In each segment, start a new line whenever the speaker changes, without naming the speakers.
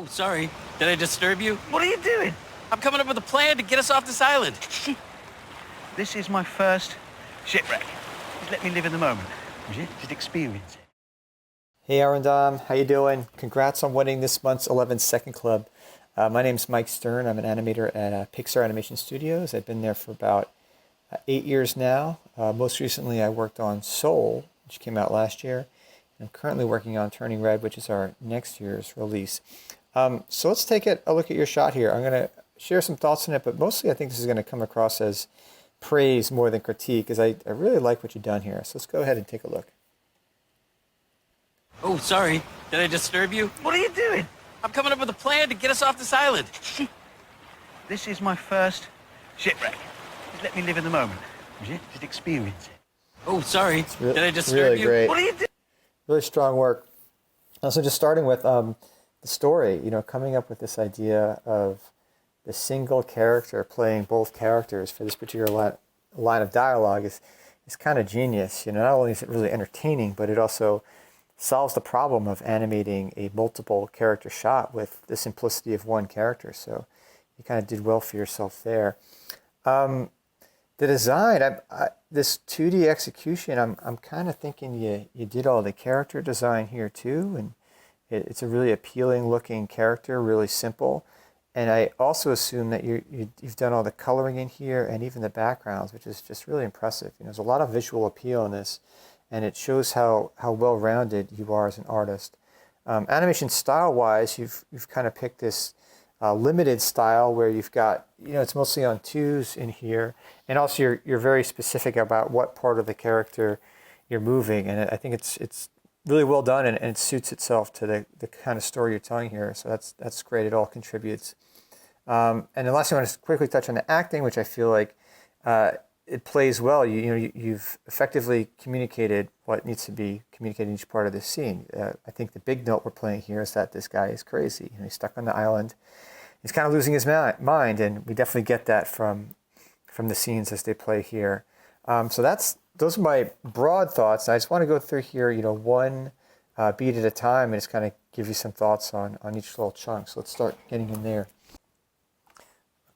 Oh, sorry. Did I disturb you?
What are you doing?
I'm coming up with a plan to get us off this island.
This is my first shipwreck. Just let me live in the moment. Just experience it.
Hey Arindam, how you doing? Congrats on winning this month's 11 Second Club. My name's Mike Stern. I'm an animator at Pixar Animation Studios. I've been there for about 8 years now. Most recently I worked on Soul, which came out last year. I'm currently working on Turning Red, which is our next year's release. So let's take a look at your shot here. I'm going to share some thoughts on it, but mostly I think this is going to come across as praise more than critique, because I really like what you've done here. So let's go ahead and take a look.
Oh, sorry. Did I disturb you?
What are you doing?
I'm coming up with a plan to get us off this island.
This is my first shipwreck. Just let me live in the moment. Just experience it.
Oh, sorry. Did I disturb
really
you?
Great.
What are you doing?
Really strong work. So just starting with the story, coming up with this idea of the single character playing both characters for this particular line of dialogue is kind of genius. Not only is it really entertaining, but it also solves the problem of animating a multiple character shot with the simplicity of one character. So you kind of did well for yourself there. The design, this 2D execution, I'm kind of thinking you did all the character design here too, and it's a really appealing looking character, really simple. And I also assume that you've done all the coloring in here and even the backgrounds, which is just really impressive. There's a lot of visual appeal in this, and it shows how well-rounded you are as an artist. Animation style-wise, you've kind of picked this limited style where you've got, it's mostly on twos in here, and also you're very specific about what part of the character you're moving, and I think it's really well done, and it suits itself to the kind of story you're telling here. So that's great. It all contributes. And the last thing I want to quickly touch on the acting, which I feel like it plays well. You've effectively communicated what needs to be communicated in each part of this scene. I think the big note we're playing here is that this guy is crazy. He's stuck on the island. He's kind of losing his mind, and we definitely get that from the scenes as they play here. So those are my broad thoughts. I just want to go through here, one beat at a time, and just kind of give you some thoughts on each little chunk. So let's start getting in there.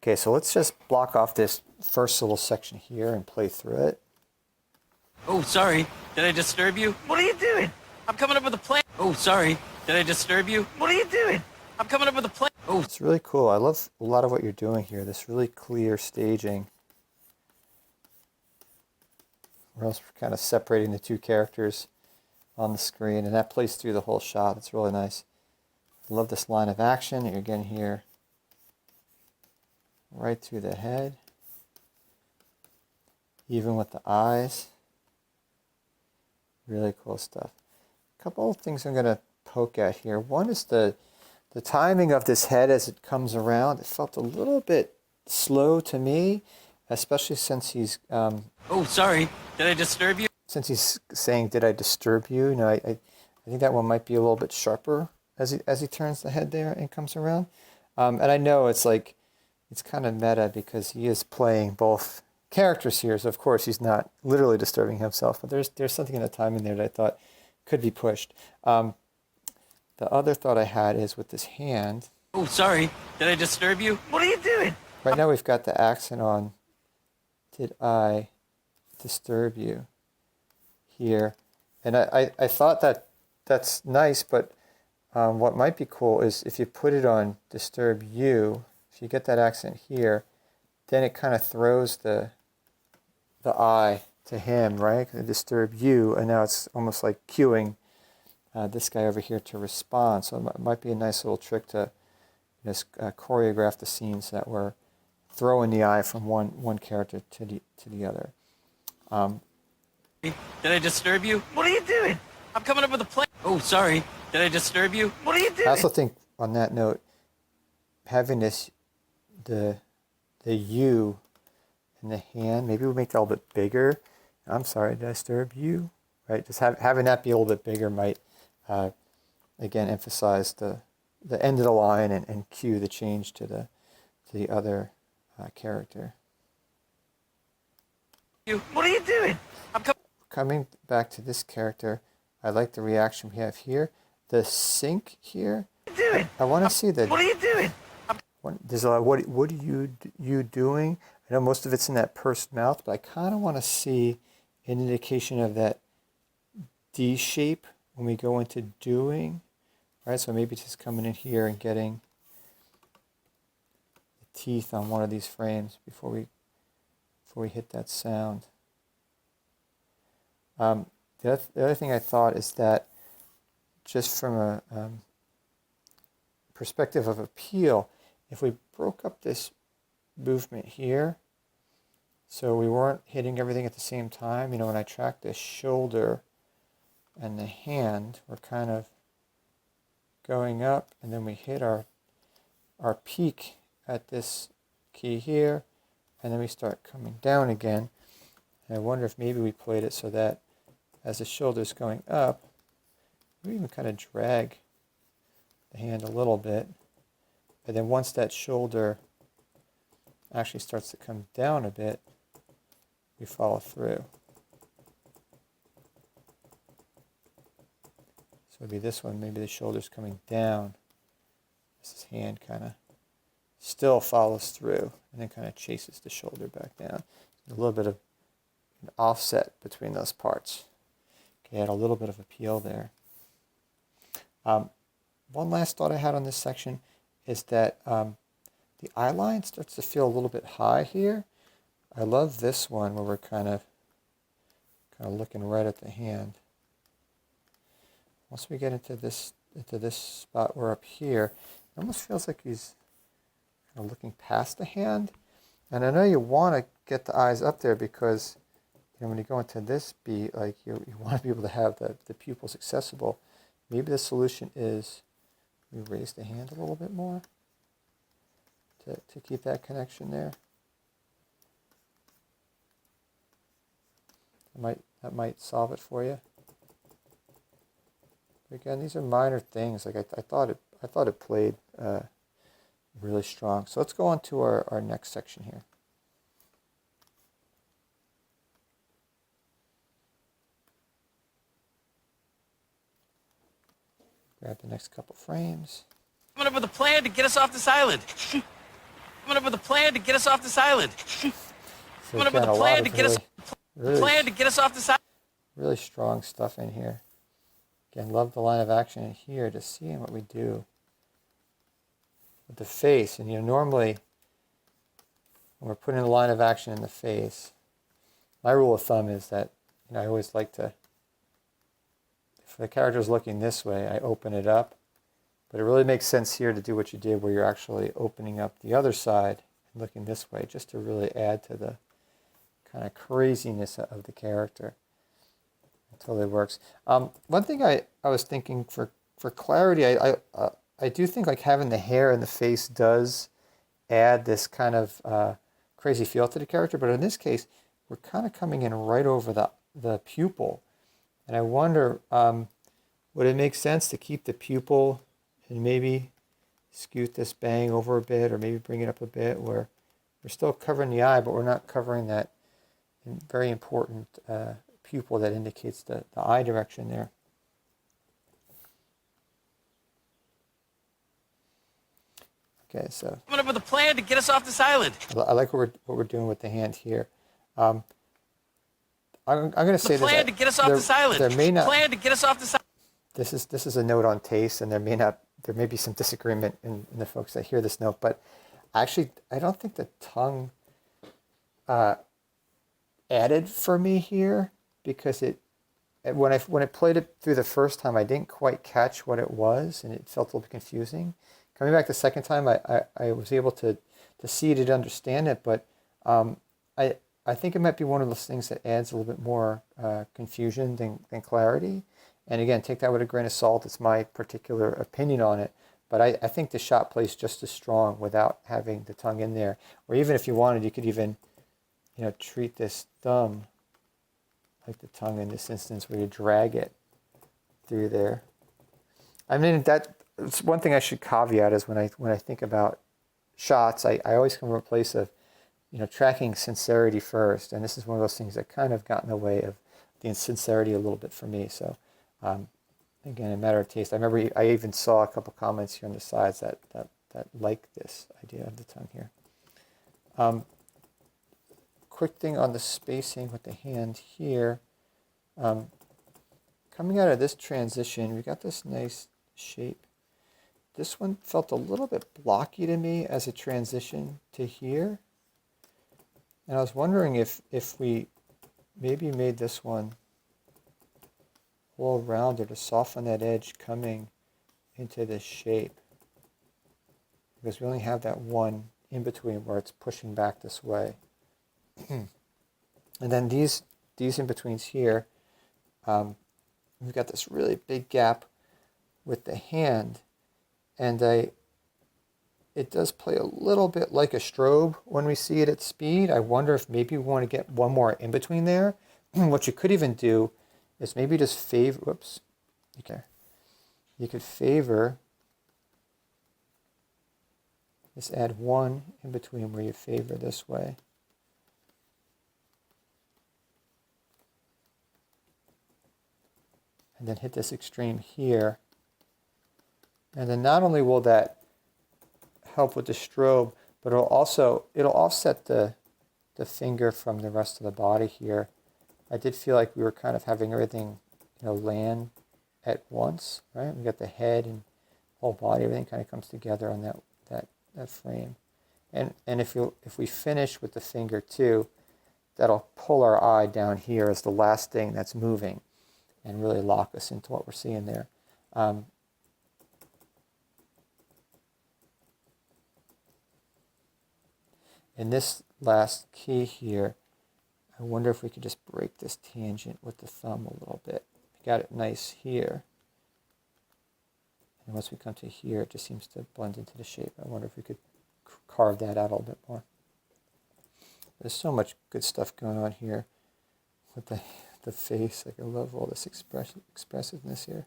Okay, so let's just block off this first little section here and play through it.
Oh, sorry. Did I disturb you?
What are you doing?
I'm coming up with a plan. Oh, sorry. Did I disturb you?
What are you doing?
I'm coming up with a plan. Oh,
it's really cool. I love a lot of what you're doing here. This really clear staging. We're also kind of separating the two characters on the screen, and that plays through the whole shot. It's really nice. I love this line of action that you're getting here. Right through the head. Even with the eyes. Really cool stuff. A couple of things I'm going to poke at here. One is the timing of this head as it comes around. It felt a little bit slow to me, especially since he's...
oh, sorry. Did I disturb you?
Since he's saying, did I disturb you? I think that one might be a little bit sharper as he turns the head there and comes around. And I know it's kind of meta because he is playing both characters here. So of course he's not literally disturbing himself, but there's something in the timing there that I thought could be pushed. The other thought I had is with this hand.
Oh, sorry. Did I disturb you?
What are you doing?
Right now we've got the accent on, did I disturb you here? And I thought that's nice, but what might be cool is if you put it on disturb you, if you get that accent here, then it kind of throws the eye to him, right? Disturb you, and now it's almost like cueing this guy over here to respond. So it might be a nice little trick to just choreograph the scenes that we're throwing the eye from one character to the other.
Did I disturb you?
What are you doing?
I'm coming up with a plan. Oh, sorry. Did I disturb you?
What are you doing?
I also think on that note, having this the U in the hand, maybe we'll make that a little bit bigger. I'm sorry, did I disturb you? Right, just having that be a little bit bigger might again emphasize the end of the line and cue the change to the other character.
What are you doing?
Coming back to this character, I like the reaction we have here. The sync here
doing?
I want to see the.
What are you doing?
There's a lot. What are you doing? I know most of it's in that pursed mouth, but I kind of want to see an indication of that D shape when we go into doing. Right, so maybe just coming in here and getting the teeth on one of these frames before we hit that sound. The other thing I thought is that just from a perspective of appeal, if we broke up this movement here, so we weren't hitting everything at the same time, when I track the shoulder and the hand, we're kind of going up, and then we hit our peak at this key here, and then we start coming down again. And I wonder if maybe we played it so that as the shoulder's going up, we even kind of drag the hand a little bit, and then once that shoulder actually starts to come down a bit, we follow through. So it'd be this one, maybe the shoulder's coming down. This hand kind of still follows through and then kind of chases the shoulder back down. A little bit of an offset between those parts. Okay, add a little bit of appeal there. One last thought I had on this section is that the eye line starts to feel a little bit high here. I love this one where we're kind of looking right at the hand. Once we get into this spot, we're up here. It almost feels like he's kind of looking past the hand. And I know you want to get the eyes up there because when you go into this beat, like you want to be able to have the pupils accessible. Maybe the solution is we raise the hand a little bit more to keep that connection there. That might solve it for you. Again, these are minor things. Like I thought it played really strong. So let's go on to our next section here. Grab the next couple frames.
Coming up with a plan to get us off this island. Coming up with a plan to get us off this island. Coming up with a plan to get us off this island.
Really strong stuff in here. Again, love the line of action in here, just seeing what we do with the face. And normally when we're putting a line of action in the face, my rule of thumb is that I always like to, if the character's looking this way, I open it up. But it really makes sense here to do what you did, where you're actually opening up the other side and looking this way, just to really add to the kind of craziness of the character. It totally works. One thing I was thinking for clarity, I do think like having the hair in the face does add this kind of crazy feel to the character. But in this case, we're kind of coming in right over the pupil. And I wonder, would it make sense to keep the pupil and maybe scoot this bang over a bit, or maybe bring it up a bit, where we're still covering the eye, but we're not covering that very important pupil that indicates the eye direction there. Okay, so
Coming up with a plan to get us off this island.
I like what we're doing with the hand here. I'm going to say
the plan to get us off this island.
There may not
plan to get us off this island.
This is a note on taste, and there may be some disagreement in the folks that hear this note, but actually I don't think the tongue added for me here, because when I played it through the first time, I didn't quite catch what it was, and it felt a little bit confusing. Coming back the second time, I was able to see it and understand it, but I think it might be one of those things that adds a little bit more confusion than clarity. And again, take that with a grain of salt. It's my particular opinion on it. But I think the shot plays just as strong without having the tongue in there. Or even if you wanted, you could even treat this thumb like the tongue in this instance, where you drag it through there. I mean, that's one thing I should caveat is when I think about shots, I always come from a place of tracking sincerity first, and this is one of those things that kind of got in the way of the insincerity a little bit for me. So again, a matter of taste. I remember I even saw a couple comments here on the sides that like this idea of the tongue here. Quick thing on the spacing with the hand here. Coming out of this transition, we got this nice shape. This one felt a little bit blocky to me as a transition to here. And I was wondering if we maybe made this one a little rounder to soften that edge coming into this shape. Because we only have that one in between where it's pushing back this way. And then these in-betweens here, we've got this really big gap with the hand, and it does play a little bit like a strobe when we see it at speed. I wonder if maybe we want to get one more in between there. What you could even do is maybe just favor, whoops, okay. You could favor, just add one in between where you favor this way. And then hit this extreme here. And then not only will that help with the strobe, but it'll offset the finger from the rest of the body here. I did feel like we were kind of having everything, land at once, right? We got the head and whole body, everything kind of comes together on that frame. And if we finish with the finger too, that'll pull our eye down here as the last thing that's moving and really lock us into what we're seeing there. In this last key here, I wonder if we could just break this tangent with the thumb a little bit. We got it nice here. And once we come to here, it just seems to blend into the shape. I wonder if we could carve that out a little bit more. There's so much good stuff going on here with the face. Like, I love all this expressiveness here.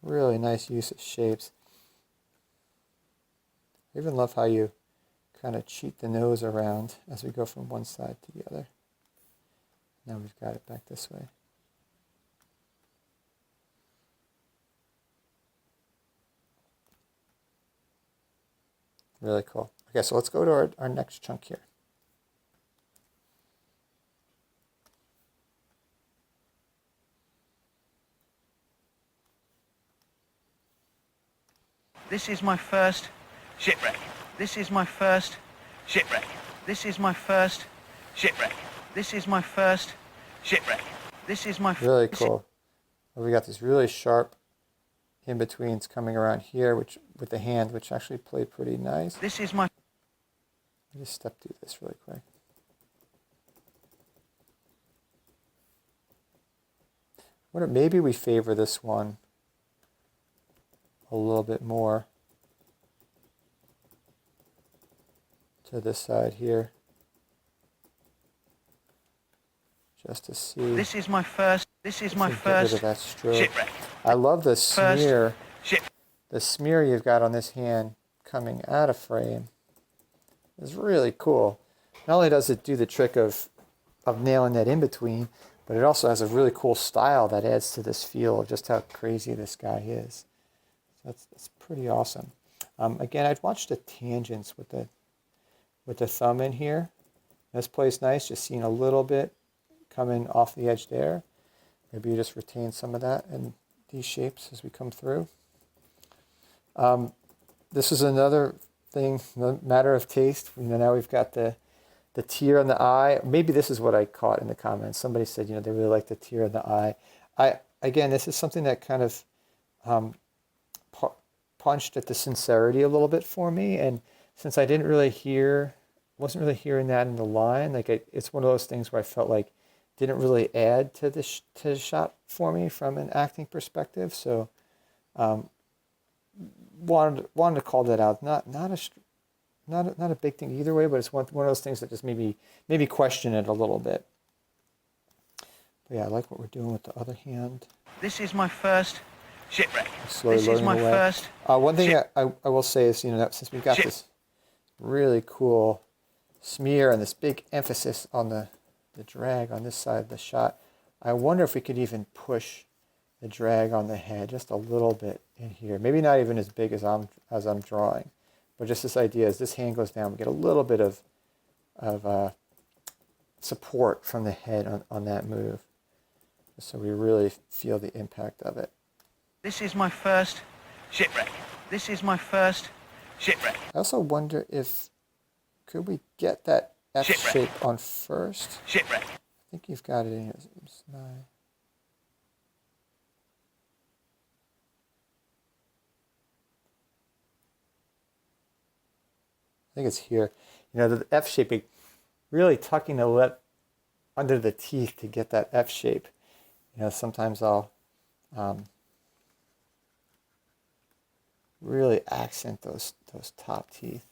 Really nice use of shapes. I even love how you kind of cheat the nose around as we go from one side to the other. Now we've got it back this way. Really cool. Okay, so let's go to our next chunk here.
This is my first shipwreck. This is my first shipwreck. This is my first shipwreck. This is my first shipwreck. This is my
really cool. Well, we got these really sharp in-betweens coming around here, which with the hand, which actually played pretty nice.
This is my...
Let me just step through this really quick. Maybe we favor this one a little bit more to this side here, just to see.
This is my first. This is my first shipwreck.
I love the smear. The smear you've got on this hand coming out of frame is really cool. Not only does it do the trick of nailing that in between, but it also has a really cool style that adds to this feel of just how crazy this guy is. So that's pretty awesome. Again, I'd watch the tangents with the thumb in here. This plays nice, just seeing a little bit coming off the edge there. Maybe you just retain some of that in these shapes as we come through. This is another thing, no matter of taste. Now we've got the tear in the eye. Maybe this is what I caught in the comments. Somebody said, they really like the tear in the eye. Again, this is something that kind of punched at the sincerity a little bit for me. And since I wasn't really hearing that in the line, it's one of those things where I felt like didn't really add to the shot for me from an acting perspective. So wanted to call that out. Not a big thing either way, but it's one of those things that just maybe question it a little bit. But yeah, I like what we're doing with the other hand.
This is my first shipwreck.
This is my first. One thing I will say is, that since we've got this really cool smear and this big emphasis on the drag on this side of the shot, I wonder if we could even push the drag on the head just a little bit in here. Maybe not even as big as I'm drawing, but just this idea as this hand goes down, we get a little bit of support from the head on that move, so we really feel the impact of it.
This is my first shipwreck. This is my first shipwreck.
I also wonder if could we get that F shape on first?
Shipwreck.
I think you've got it in here. It's nine. I think it's here. You know, the F shape, really tucking the lip under the teeth to get that F shape. You know, sometimes I'll really accent those top teeth.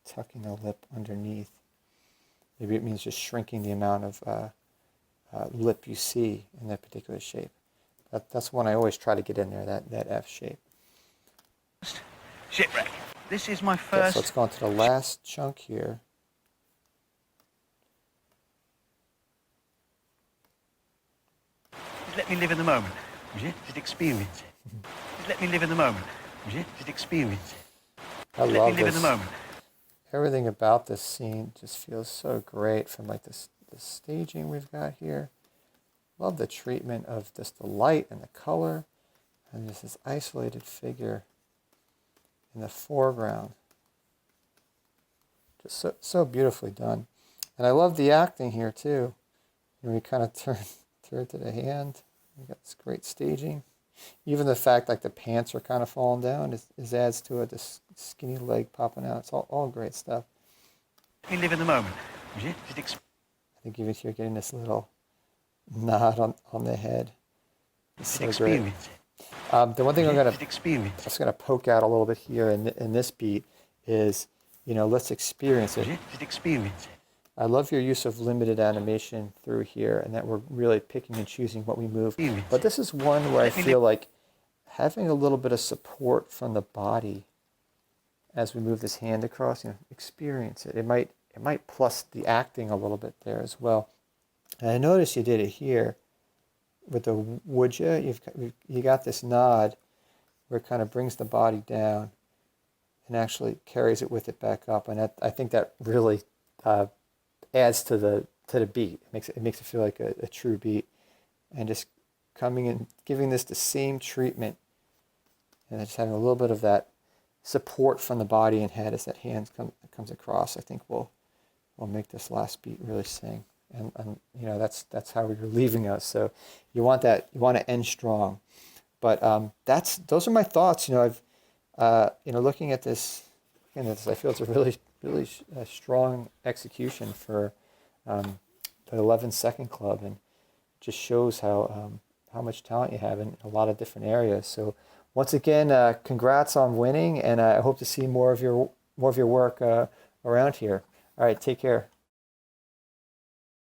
Tucking the lip underneath. Maybe it means just shrinking the amount of lip you see in that particular shape. That's one I always try to get in there, that F shape.
Shipwreck. This is my
Okay,
first.
so let's go on to the last chunk here.
Just let me live in the moment, would you? Just experience it. Just let me live in the moment, would you? Just experience it.
I
Just
love
let me live
this.
in the moment.
Everything about this scene just feels so great, from like the staging we've got here. Love the treatment of just the light and the color, and just this isolated figure in the foreground. Just so beautifully done. And I love the acting here too. You know, we kind of turn to the hand. We got this great staging. Even the fact like the pants are kind of falling down is adds to it. This skinny leg popping out. It's all great stuff.
Let me live in the moment, would you?
I think even here getting this little nod on the head. It's so great.
Experience it.
The one thing I'm
Experience.
gonna poke out a little bit here in this beat is, you know, let's experience it.
Just experience it.
I love your use of limited animation through here, and that we're really picking and choosing what we move. But this is one where I feel like having a little bit of support from the body as we move this hand across, you know, experience it. It might plus the acting a little bit there as well. And I noticed you did it here with the would you? You got this nod where it kind of brings the body down and actually carries it with it back up, and I think that really adds to the beat. It makes it feel like a true beat, and just coming in, giving this the same treatment, and just having a little bit of that support from the body and head as that hand comes across. I think will make this last beat really sing, and you know that's how you're leaving us. So you want to end strong, but those are my thoughts. You know, I've looking at this, I feel it's a really strong execution for the 11-second club, and just shows how much talent you have in a lot of different areas. So once again, congrats on winning, and I hope to see more of your work around here. All right, take care.